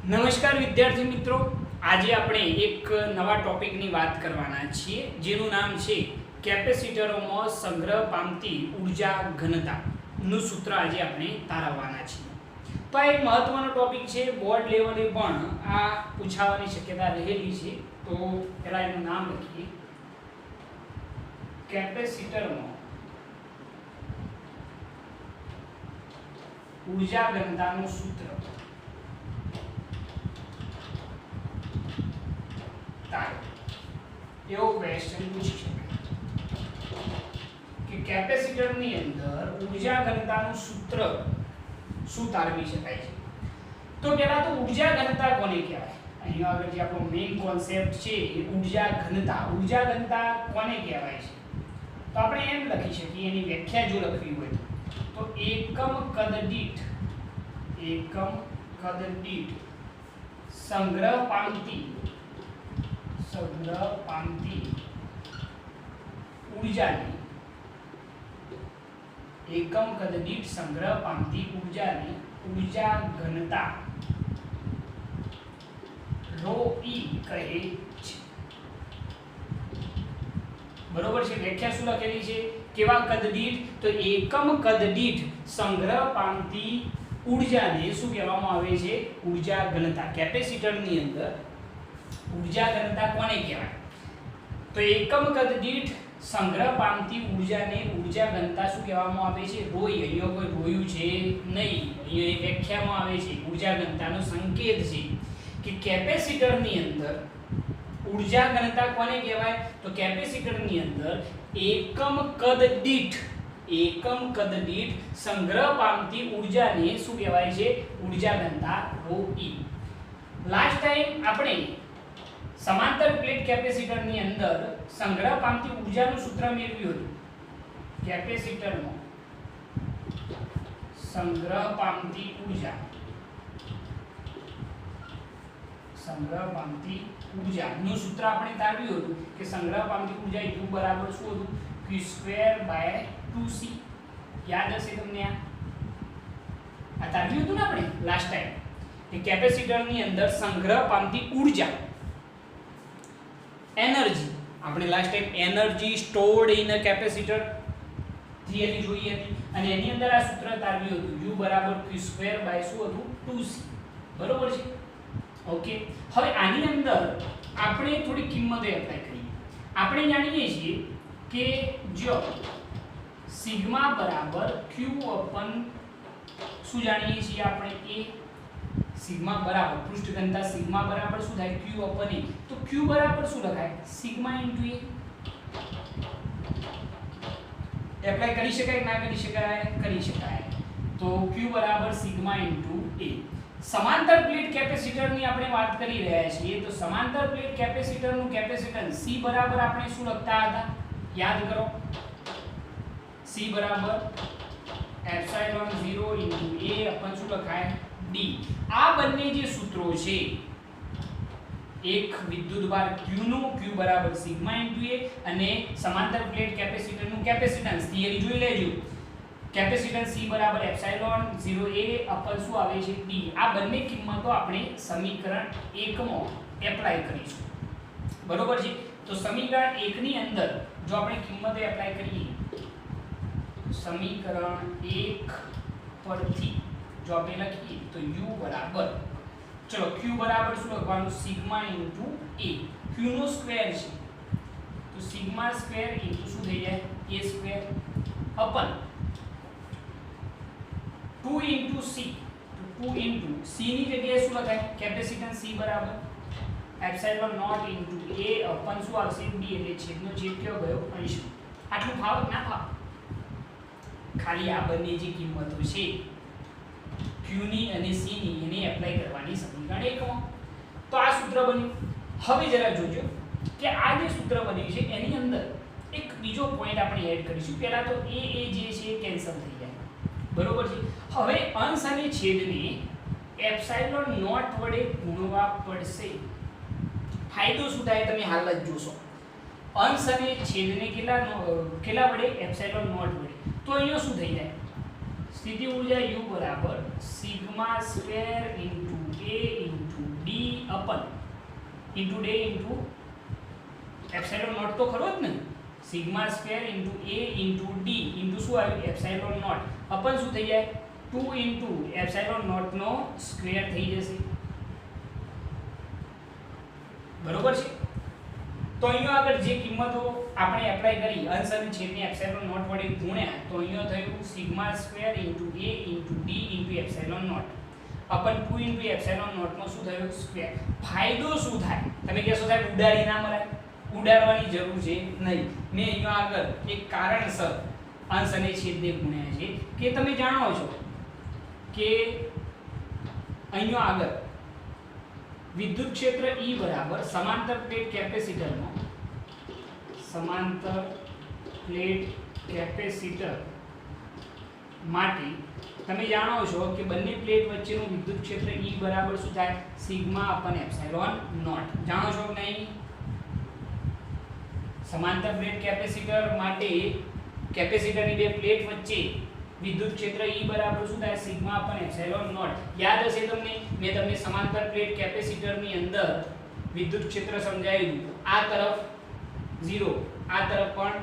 નમસ્કાર વિદ્યાર્થી મિત્રો, આજે આપણે એક નવા ટોપિકની વાત કરવાના છીએ જેનું નામ છે કેપેસિટરોમાં સંગ્રહ પામતી ઉર્જા ઘનતા નું સૂત્ર આજે આપણે તારવવાના છીએ। તો આ એક મહત્વનો ટોપિક છે, બોર્ડ લેવલે પણ આ પૂછાવાની શક્યતા રહેલી છે। તો પહેલા એનું નામ લખીએ, કેપેસિટરમાં ઉર્જા ઘનતાનું સૂત્ર। એવો ક્વેશ્ચન પૂછી શકાય કે કેપેસિટરની અંદર ઉર્જા ઘનતાનું સૂત્ર શું તારવી શકાય છે। તો પહેલા તો ઉર્જા ઘનતા કોને કહેવાય? અહીં આગળ જે આપણો મેઇન કોન્સેપ્ટ છે એ ઉર્જા ઘનતા કોને કહેવાય છે? તો આપણે એમ લખી શકીએ, એની વ્યાખ્યા જો લખવી હોય તો એકમ કદ દીઠ સંગ્રહ પામતી ઉર્જાની એકમ કદ દીઠ સંગ્રહ પામતી ઉર્જાની ઉર્જા ઘનતા ρe કહે છે। બરોબર છે? વ્યાખ્યા શું લખેલી છે? કેવા કદ દીઠ? તો એકમ કદ દીઠ સંગ્રહ પામતી ઉર્જાને શું કહેવામાં આવે છે? ઉર્જા ઘનતા। કેપેસિટરની અંદર ઉર્જા ઘનતા કોને કહેવાય? તો એકમ કદ દીઠ સંગ્રહ પામતી ઉર્જાને ઉર્જા ઘનતા શું કહેવામાં આવે છે? રોય। અહીંયા કોઈ રોયું છે નહીં, અહીંયા વ્યાખ્યામાં આવે છે ઉર્જા ઘનતાનો સંકેત છે કે કેપેસિટરની અંદર ઉર્જા ઘનતા કોને કહેવાય? તો કેપેસિટરની અંદર એકમ કદ દીઠ સંગ્રહ પામતી ઉર્જાને શું કહેવાય છે? ઉર્જા ઘનતા ρe। લાસ્ટ ટાઈમ આપણે સમાંતર પ્લેટ કેપેસિટરની અંદર સંગ્રહ પામતી ઉર્જાનું સૂત્ર મેળવ્યું હતું। કેપેસિટરમાં સંગ્રહ પામતી ઉર્જાનું સૂત્ર આપણે તારવ્યું હતું કે સંગ્રહ પામતી ઉર્જા U બરાબર શું હતું? Q²/2C। યાદ હશે તમને? આ તારવ્યું હતું ને આપણે લાસ્ટ ટાઈમ કે કેપેસિટરની અંદર સંગ્રહ પામતી ઉર્જા એનર્જી, આપણે last time energy stored in a capacitor theory જોઈ હતી અને એની અંદર આ સૂત્ર તારવ્યું હતું U બરાબર Q²/2C। બરોબર છે? ઓકે, હવે આની અંદર આપણે થોડી કિંમતો એપ્લાય કરીએ। આપણે જાણીએ છીએ કે જો સિગ્મા બરાબર Q અપન શું જાણીએ છીએ આપણે? A સિગ્મા બરાબર પૃષ્ઠ ઘનતા સિગ્મા બરાબર શું થાય? Q અપન A। તો Q બરાબર શું લખાય? Sigma into A। એપ્લાય કરી શકાય કે ના કરી શકાય? કરી શકાય। તો Q બરાબર સિગ્મા ઇન્ટુ A। સમાંતર પ્લેટ કેપેસિટરની આપણે વાત કરી રહ્યા છીએ, તો સમાંતર પ્લેટ કેપેસિટરનું કેપેસિટન્સ C બરાબર આપણે શું લખતા હતા? યાદ કરો, C બરાબર એપ્સિલોન 0 ઇન્ટુ A અપન શું લખાય? D। આ બંને જે સૂત્રો છે, એક વિદ્યુતભાર Q નું Q બરાબર સિગ્મા ઇન્ટુ A અને સમાંતર પ્લેટ કેપેસિટરનું કેપેસિટન્સ થિયરી જોઈ લેજો, કેપેસિટન્સ C બરાબર એપ્સિલોન 0A અપન શું આવે છે? D। આ બંને કિંમતો આપણે સમીકરણ 1 માં એપ્લાય કરીશું। બરોબર છે? તો સમીકરણ 1 ની અંદર જો આપણે કિંમતો એપ્લાય કરીએ, સમીકરણ 1 પરથી જો આપણે લખીએ તો U બરાબર, ચલો Q બરાબર શું લખવાનું? Sigma into A। Q નો સ્ક્વેર છે તો સિગ્મા સ્ક્વેર ઇન્ટુ શું થઈ જાય? A square upon 2 into C। તો 2 ઇન્ટુ C ની જગ્યાએ શું લખાય? કેપેસિટન્સ C બરાબર epsilon naught into A upon શું આવશે? B। એટલે છેદનો છેદ કયો ગયો? અંશ। આટલું ભાવ ના ભાવ, ખાલી આ બંને જે કિંમતો છે Q ની અને C ની એને એપ્લાય કરવાની સમીકરણ 1 માં। તો આ સૂત્ર બન્યું। હવે જરા જોજો કે આ જે સૂત્ર બન્યું છે એની અંદર એક બીજો પોઈન્ટ આપણે એડ કરીશું। પહેલા તો A જે છે કેન્સલ થઈ જાય। બરોબર છે? હવે અંશ અને છેદને એપ્સિલોન નોટ વડે ગુણવા પડશે। ફાયદો શું થાય તમે હાલ જ જોશો। અંશ અને છેદને કેટલા વડે? એપ્સિલોન નોટ વડે। તો અહીંયા શું થઈ જાય? સ્થિતિ ऊर्जा U बराबर sigma square into A into અપન into D into epsilon naught તો ખરો જ ને, sigma square into a into d into શું આવ્યું એપ્સિલોન નોટ અપન શું થઈ જાય 2 ઇન્ટુ એપ્સિલોન નોટ નો સ્ક્વેર થઈ જશે, બરોબર છે। તો અહીંયા આગળ જે કિંમતો આપણે એપ્લાય કરી અંશ અને છેદને એપ્સિલોન નોટ વડે ગુણ્યા તો અહીંયા થયું sigma square into a into d into epsilon naught upon 2 into epsilon naught નો શું થયો સ્ક્વેર। ફાયદો શું થાય તમે કહેશો સાહેબ ઉડાડી ના મરાય, ઉડાડવાની જરૂર છે નહીં। મેં અહીંયા આગળ એક કારણસર અંશ અને છેદને ગુણ્યા છે કે તમે જાણો છો કે અહીંયા આગળ વિદ્યુત ક્ષેત્ર E બરાબર સમાંતર પ્લેટ કેપેસિટરમાં માટે તમે જાણો છો કે બંને પ્લેટ વચ્ચેનું વિદ્યુત ક્ષેત્ર E બરાબર શું થાય સિગ્મા અપન એપ્સિલોન નોટ, જાણો છો કે નહીં। સમાંતર પ્લેટ કેપેસિટર માટે કેપેસિટરની બે પ્લેટ વચ્ચે વિદ્યુત ક્ષેત્ર E બરાબર શું થાય સિગ્મા અપન એપ્સિલોન નોટ। યાદ હશે તમને મેં તમને સમાંતર પ્લેટ કેપેસિટરની અંદર વિદ્યુત ક્ષેત્ર સમજાવ્યું, આ તરફ 0 આ તરફ પણ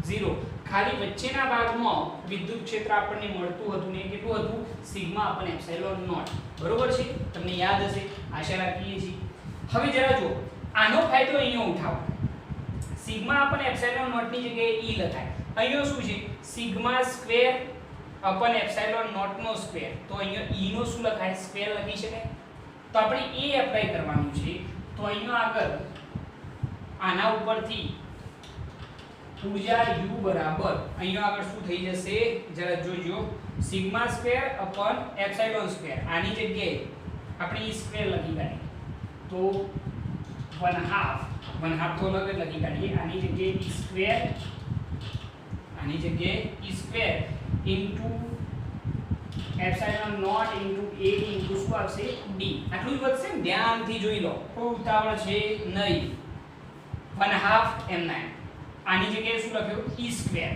0, ખાલી વચ્ચેના ભાગમાં વિદ્યુત ક્ષેત્ર આપણને મળતું હતું ને કેટલું હતું સિગ્મા અપન એપ્સિલોન નોટ, બરોબર છે તમને યાદ હશે આશા રાખીએ છીએ। હવે જરા જો આનો ફાયદો અહીંયા ઉઠાવો, સિગ્મા અપન એપ્સિલોન નોટ ની જગ્યાએ E લખાય, અહીંયા શું છે sigma square upon epsilon naught નો સ્ક્વેર, તો અહીંયા E નો શું લખાય સ્ક્વેર લખી શકાય। તો આપણે એ એપ્લાય કરવાનું છે, તો અહીંયા આગળ આના ઉપરથી ઊર્જા U બરાબર અહીંયા આગળ શું થઈ જશે જરા જોજો sigma square upon epsilon square, આની જગ્યાએ આપણે E સ્ક્વેર લખી કાઢીએ તો 1/2 તો અલગ જ લખી કાઢીએ, આની જગ્યાએ E square into epsilon naught into a into શું આવશે d, આટલું જ વધશે ને ધ્યાનથી જોઈ લો કોઈ ઉતાવળ છે નહીં, 1/2 m9 આની જગ્યાએ શું લખ્યું E square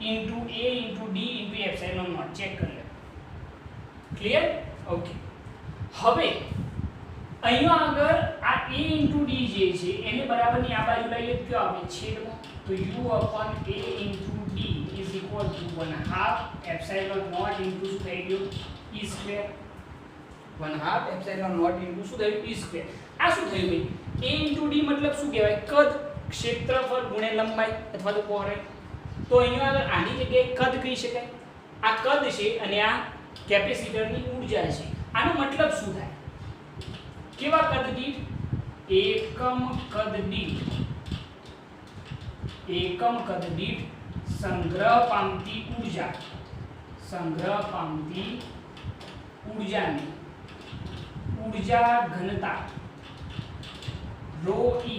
into a into d into epsilon naught, check કરી લો ક્લિયર ઓકે। હવે અહીંયા આગળ આ a ઇન્ટુ d જે છે એને બરાબરની આ બાજુ લઈએ તો કયો આવે છેદમાં, તો u upon a into d is equal to 1/2 epsilon naught into શું થઈ ગયું E square, 1/2 epsilon naught into શું થયું E સ્ક્વેર। આ શું થયું ભાઈ a ઇન્ટુ d મતલબ શું કહેવાય કદ, ક્ષેત્રફળ ગુણ્યા લંબાઈ અથવા તો પહોળાઈ, તો અહીંયા આગળ આની જગ્યાએ કદ કહી શકાય, આ કદ છે અને આ કેપેસિટરની ઊર્જા છે। આનો મતલબ શું થાય કેવા કદ દીઠ એકમ કદ દીઠ સંગ્રહ પામતી ઊર્જાની ઊર્જા ઘનતા ρe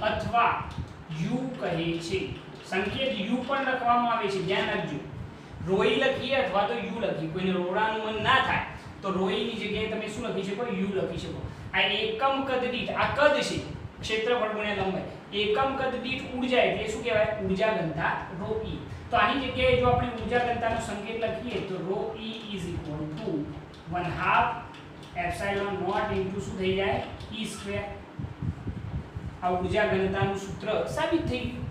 અથવા u કહે છે। સંકેત u પણ લખવામાં આવે છે ધ્યાન રાખજો, ρe લખીએ અથવા તો u લખીએ, કોઈને રોડાનું મન ના થાય તો ρe ની જગ્યાએ તમે શું લખી શકો u લખી શકો। આ એકમ કદ દીઠ આ કદ છે ક્ષેત્રફળ ગુણ્યા લંબાઈ, એકમ કદ દીઠ ઊર્જા એટલે શું કહેવાય ઊર્જા ઘનતા ρe, તો આની જગ્યાએ જો આપણે ઊર્જા ઘનતાનો સંકેત લખીએ તો ρe is equal to 1/2 epsilon naught into શું થઈ જાય E સ્ક્વેર। આ ઊર્જા ઘનતાનું સૂત્ર સાબિત થઈ ગયું,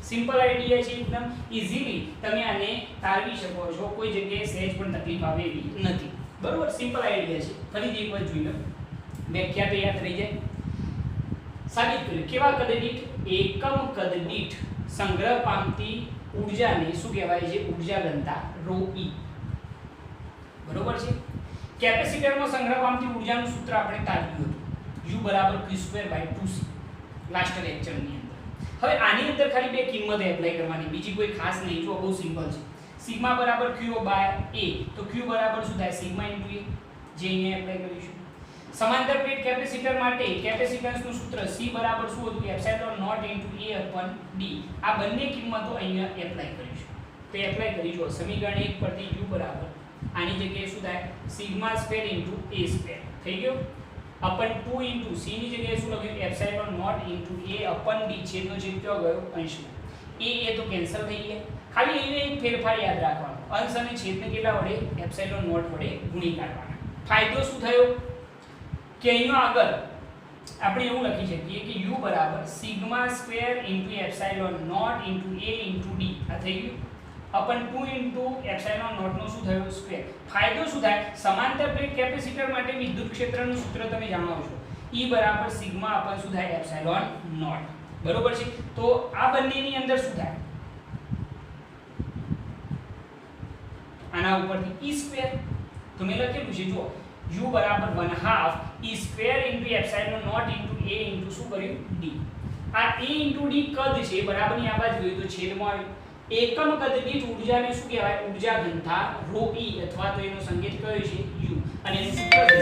સિમ્પલ આઈડિયા છે એકદમ ઈઝીલી તમે આને તારવી શકો છો, કોઈ જગ્યાએ સહેજ પણ તકલીફ આવે એવી નથી, બરોબર સિમ્પલ આઈડિયા છે। ફરીથી એકવાર જોઈ લો વ્યાખ્યા તો યાદ રહી જાય, સાબિત કર્યું કેવા કદ દીઠ એકમ કદ દીઠ સંગ્રહ પામતી ઊર્જાને શું કહેવાય છે ઊર્જા ઘનતા ρe, બરોબર છે। કેપેસિટરમાં સંગ્રહ પામતી ઊર્જાનું સૂત્ર આપણે તારવ્યું હતું U બરાબર q²/2c લાસ્ટ લેક્ચરની અંદર। હવે આની અંદર ખાલી બે કિંમત એપ્લાય કરવાની, બીજી કોઈ ખાસ નહીં, જો બહુ સિમ્પલ છે। સિગ્મા બરાબર q/a, તો q બરાબર શું થાય સિગ્મા * a, જે અહીંયા એપ્લાય કરીશું। સમાંતર પ્લેટ કેપેસિટર માટે કેપેસિટન્સનું સૂત્ર C બરાબર શું હતું epsilon naught into a upon d, આ બંને કિંમતો અહીંયા એપ્લાય કરીશું। તો એપ્લાય કરી જો સમીકરણ 1 પરથી u બરાબર આની જગ્યાએ શું થાય sigma square into a square થઈ ગયો અપન 2 ઇન્ટુ c ની જગ્યાએ શું લખ્યું epsilon naught into a upon d, છેદનો છેદ ક્યાં ગયો અંશમાં, a તો કેન્સલ થઈ ગયા, ખાલી અહીંયા એક ફેરફાર યાદ રાખવાનો, અંશ અને છેદને કેટલા વડે એપ્સિલોન નોટ વડે ગુણી કાઢવાના। ફાયદો શું થયો કે અહીંયા આગળ આપણે એવું લખી શકીએ કે u બરાબર sigma square into epsilon naught into a into d આ થઈ ગયું અપન 2 ઇન્ટુ એપ્સિલોન નોટ નો શું થયું સ્ક્વેર. ફાયદો શું થાય? સમાંતર પ્લેટ કેપેસિટર માટે વિદ્યુત ક્ષેત્રનું સૂત્ર તમે જાણો છો E બરાબર સિગ્મા અપન શું થાય એપ્સિલોન નોટ. બરોબર છે. તો આ બંનેની અંદર શું થાય? આના ઉપરથી e સ્ક્વેર તો મેં લખેલું છે જો u બરાબર 1/2 e square into epsilon naught into a into શું કર્યું d. આ a ઇન્ટુ d કદ છે બરાબરની આ બાજુ ગયું તો છેદમાં આવ્યું. એકમ કદ દીઠ ઊર્જાને શું કહેવાય? ઊર્જા ઘનતા ρe અથવા તો એનો સંકેત કયો છે u અને એનું સૂત્ર છે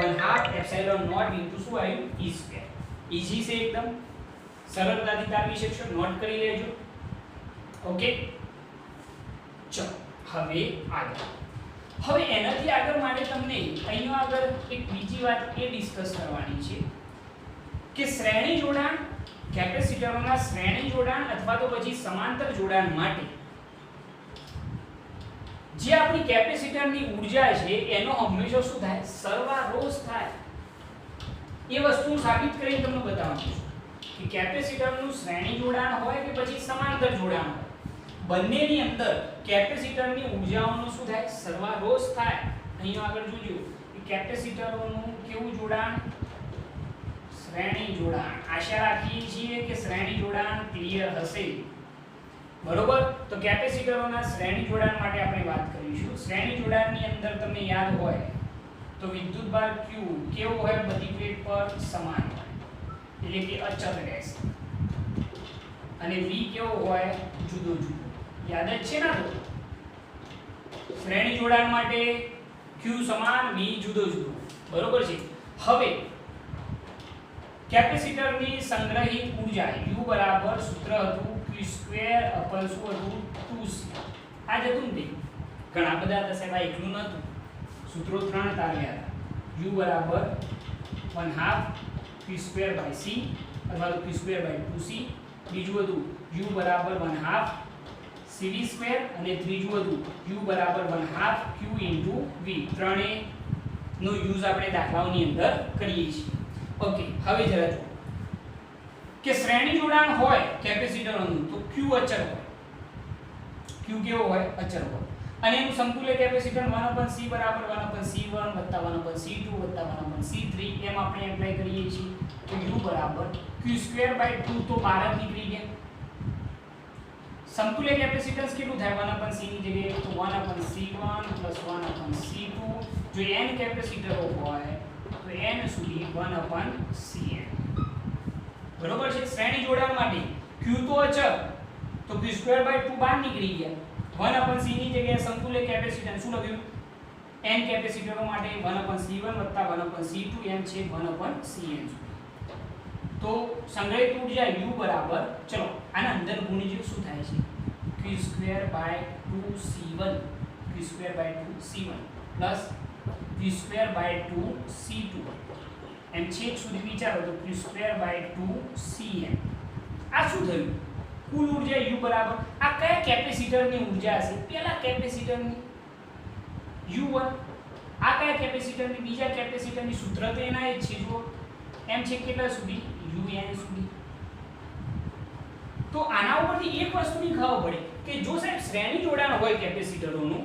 1/2 એપ્સિલોન નોટ ઇન્ટુ શું આવ્યું e સ્ક્વેર. ઈઝી છે એકદમ, સરળતાથી તારવી શકશો, નોટ કરી લેજો. ઓકે ચલો હવે આગળ. હવે એનાથી આગળ માટે તમને અહીંયા આગળ એક બીજી વાત એ ડિસ્કસ કરવાની છે કે શ્રેણી જોડાણ કેપેસિટરોના શ્રેણી જોડાણ અથવા તો પછી સમાંતર જોડાણ માટે જે આપણી કેપેસિટરની ઊર્જા છે એનો હંમેશા શું થાય? સરવાળો થાય. એ વસ્તુ સાબિત કરીને તમને બતાવવાનું છું કે કેપેસિટરનું શ્રેણી જોડાણ હોય કે પછી સમાંતર જોડાણ હોય બંનેની અંદર કેપેસિટરની ઊર્જાઓનો શું થાય? સરવાળો થાય. અહીંયા આગળ જોજો કે કેપેસિટરોનું કેવું જોડાણ? શ્રેણી જોડાણ. આશા રાખીએ છીએ કે શ્રેણી જોડાણ ક્લિયર હશે. બરોબર. તો કેપેસિટરોના શ્રેણી જોડાણ માટે આપણે વાત કરીશું. શ્રેણી જોડાણની અંદર તમને યાદ હોય તો વિદ્યુતભાર Q કેવો હોય? બધી પ્લેટ પર સમાન હોય એટલે કે અચળ રહેશે અને V કેવો હોય? જુદો જુદો. યાદ જ છે ને? તો શ્રેણી જોડાણ માટે Q સમાન, V જુદો જુદો. બરોબર છે. હવે કેપેસિટરની સંગ્રહિત ઊર્જા U બરાબર સૂત્ર હતું q² અપન શું હતું 2c. આ જતું ને ઘણા બધા હતા સાહેબ, આ એકલું નહોતું, સૂત્રો 3 તાર્યા હતા. U બરાબર 1/2 q²/c અથવા તો q²/2c. બીજું હતું U બરાબર 1/2 cv² અને ત્રીજું હતું U બરાબર 1/2 q * v. ત્રણે નો યુઝ આપણે દાખલાઓની અંદર કરીએ છીએ. ઓકે હવે જરા જુઓ કે શ્રેણી જોડાણ હોય કેપેસિટરોનું તો Q અચળ હોય. Q કેવો હોય? અચળ હોય. અને એનું સમતુલ્ય કેપેસિટર 1/c બરાબર 1/c1 + 1/c2 + 1/c3 એમ આપણે એપ્લાય કરીએ છીએ. તો U બરાબર q²/2 તો 12 નીકળી ગયા. સમતુલ્ય કેપેસિટન્સ કેટલું થાય? 1/c ની જગ્યાએ તો 1/c1 + 1/c2. જો n કેપેસિટરો હોય તો n સુધી 1/cn. બરોબર છે. શ્રેણી જોડાણ માટે Q તો અચળ તો q²/2 બહાર નીકળી ગયા. 1/c ની જગ્યાએ સમતુલ્ય કેપેસિટન્સ શું લખ્યું? n કેપેસિટરો માટે 1/c1 + 1/c2 એમ છે 1/cn. તો સંગ્રહિત ઊર્જા U બરાબર, ચલો આના અંદર ગુણજો શું થાય છે? q²/2c1 q²/2c1 q²/2c2 એમ છેક સુધી વિચારો તો q²/2cn. આ શું થયું? કુલ ઊર્જા U બરાબર આ કયા કેપેસિટરની ઊર્જા હશે? પહેલા કેપેસિટરની U1. આ કયા કેપેસિટરની? બીજા કેપેસિટરની. સૂત્ર તો એના જ છે જો એમ છે કેટલા સુધી? Un સુધી. તો આના ઉપરથી એક વસ્તુની ખબર પડે કે જો સાહેબ શ્રેણી જોડાણ હોય કેપેસિટરોનું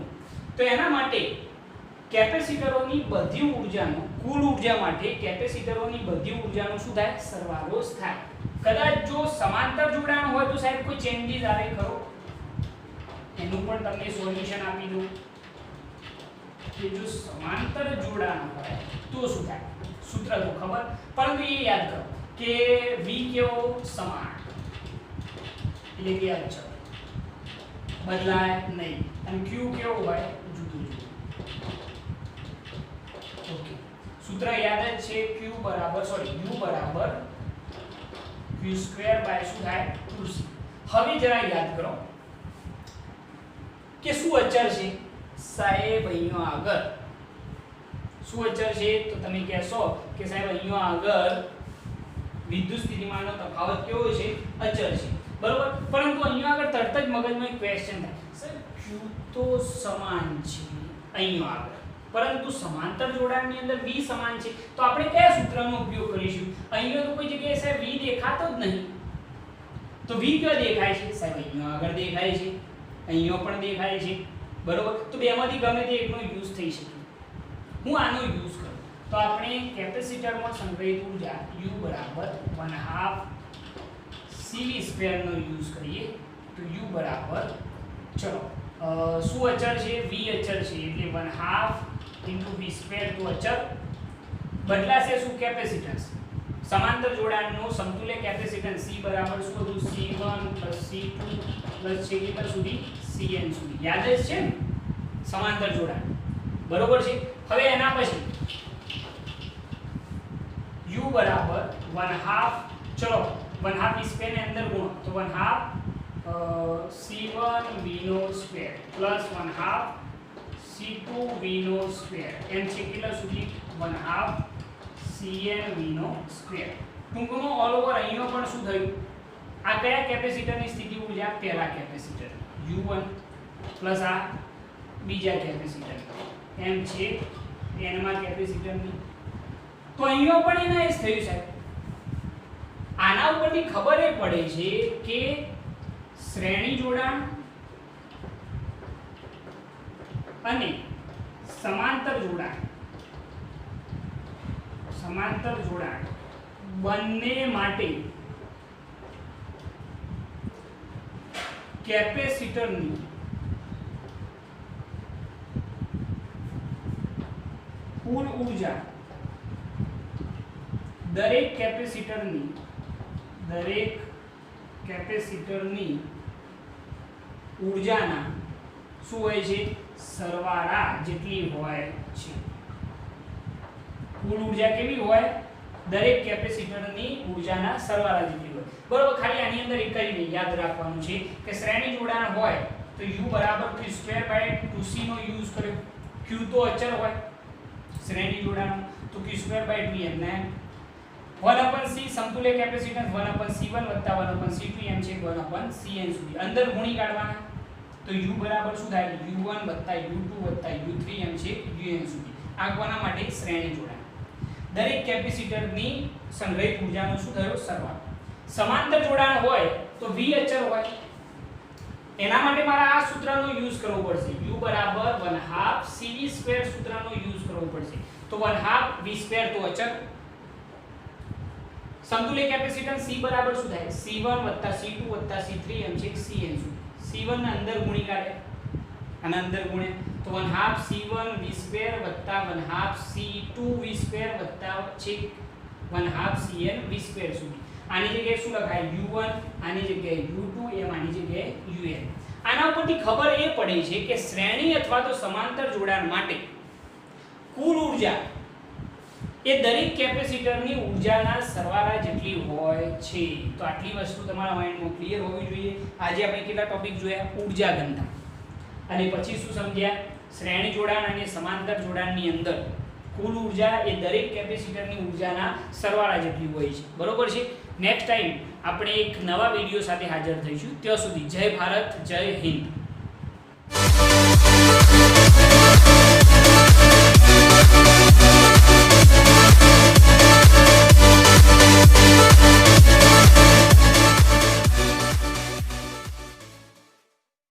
તો એના માટે કેપેસિટરોની બધી ઊર્જાનો કુલ ઊર્જા માટે કેપેસિટરોની બધી ઊર્જાનો શું થાય? સરવાળો થાય. કદાચ જો સમાંતર જોડાણ હોય તો સાહેબ કોઈ ચેન્જીસ આવે ખરો? એનું પણ તમને સોલ્યુશન આપી દઉં કે જો સમાંતર જોડાણ હોય તો શું થાય? સૂત્ર તો ખબર, પરંતુ એ યાદ કરો કે V કેવો? સમાન એટલે કે અચળ બદલાય નહીં. અને Q કેવો હોય? જુદું જુદું. ઓકે સૂત્ર યાદ જ છે. U બરાબર q² શું થાય? 2c. હવે જરા યાદ કરો કે શું અચળ છે સાહેબ? અહીંયા આગળ શું અચળ છે? તો તમે કહેશો કે સાહેબ અહીંયા આગળ વિદ્યુત સ્થિતિમાનનો તફાવત કેવો છે? અચળ છે. બરોબર. પરંતુ અહીંયા આગળ તરત જ મગજમાં એક ક્વેશ્ચન થાય, સર Q તો સમાન છે અહીંયા આગળ પરંતુ સમાંતર જોડાણની અંદર v સમાન છે તો આપણે કયા સૂત્રનો ઉપયોગ કરીશું? અહીંયા તો કોઈ જગ્યાએ સાહેબ v દેખાતો જ નહીં, તો v ક્યાં દેખાય છે? સાહેબ અહીંયા આગળ દેખાય છે, અહીંયા પણ દેખાય છે, બરોબર? તો બેમાંથી ગમે તે એકનો યુઝ થઈ શકે. હું આનો યુઝ કરું તો આપણે કેપેસિટરમાં સંગ્રહિત ઊર્જા u બરાબર 1/2 cv² નો યુઝ કરીએ તો u બરાબર, ચલો શું અચળ છે? v અચળ છે એટલે 1/2 * v² તો અચળ બદલાશે શું? કેપેસિટન્સ. સમાંતર જોડાણનું સમતુલ્ય કેપેસિટન્સ c બરાબર શું હતું? c1 + c2 + છેલ્લે પર સુધી cn સુધી. યાદ જ છે ને સમાંતર જોડાણ, બરોબર છે? હવે એના પછી u બરાબર 1/2, ચલો 1/2 v² ને અંદર ગુણો તો 1/2 c1 v² plus 1/2 c2 v² એમ છે કેટલા સુધી? 1/2 cn v². ટૂંકમાં ઓલ ઓવર અહીંયા પણ શું થયું? આ કયા કેપેસિટરની સ્થિતિ ઊર્જા? પહેલા કેપેસિટર u1 પ્લસ આ બીજા કેપેસિટર એમ છે n માં કેપેસિટરની. તો અહીંયા પણ એના જ થયું સાહેબ. આના ઉપરથી ખબર એ પડે છે કે શ્રેણી જોડાણ અને સમાંતર જોડાણ બંને માટે કેપેસિટરની કુલ ઊર્જા દરેક કેપેસિટરની ઊર્જાના શું હોય છે? સરવાળા જેટલી હોય છે. કુલ ઊર્જા કેવી હોય? દરેક કેપેસિટરની ઊર્જાના સરવાળા જેટલી હોય, બરોબર? ખાલી આની અંદર એક જ યાદ રાખવાનું છે કે શ્રેણી જોડાણ હોય તો u બરાબર q²/2c નો યુઝ કર્યો. q તો અચળ હોય શ્રેણી જોડાણ, તો q²/2 એમને 1/c સમતુલ્ય કેપેસિટન્સ 1/c1 + 1/c2 એમ છે 1/cn સુધી અંદર ગુણી કાઢવાના. તો u બરાબર શું થાય? u1 + u2 + u3 એમ છે un સુધી. આ કોના માટે? શ્રેણી જોડાણ. દરેક કેપેસિટરની સંગ્રહિત ઊર્જાનો શું થયો? સરવાળો. સમાંતર જોડાણ હોય તો v અચળ હોય, એના માટે મારે આ સૂત્રનો યુઝ કરવો પડશે. u બરાબર 1/2 cv² સૂત્રનો યુઝ કરવો પડશે. તો 1/2 v² તો અચળ. સમતુલ્ય કેપેસિટન્સ c બરાબર શું થાય? c1 + c2 + c3 એમ છે cn સુધી. c1 ને અંદર ગુણી કાઢે અને અંદર ગુણે તો 1/2 c1 v² + 1/2 c2 v² + છે 1/2 cn v² સુધી. આની જગ્યાએ શું લખાય? u1, આની જગ્યાએ u2 એમ આની જગ્યાએ un. આના ઉપરથી ખબર એ પડે છે કે શ્રેણી અથવા તો સમાંતર જોડાણ માટે કુલ ઊર્જા એ દરેક કેપેસિટરની ઊર્જાના સરવાળા જેટલી હોય છે. તો આટલી વસ્તુ તમારા માઇન્ડમાં ક્લિયર હોવી જોઈએ. આજે આપણે કેટલા ટોપિક જોયા? ઊર્જા ઘનતા, અને પછી શું સમજ્યા? શ્રેણી જોડાણ અને સમાંતર જોડાણની અંદર કુલ ઊર્જા એ દરેક કેપેસિટરની ઊર્જાના સરવાળા જેટલી હોય છે, બરોબર છે? નેક્સ્ટ ટાઈમ આપણે એક નવા વિડિયો સાથે હાજર થઈશું. ત્યાં સુધી જય ભારત, જય હિન્દ.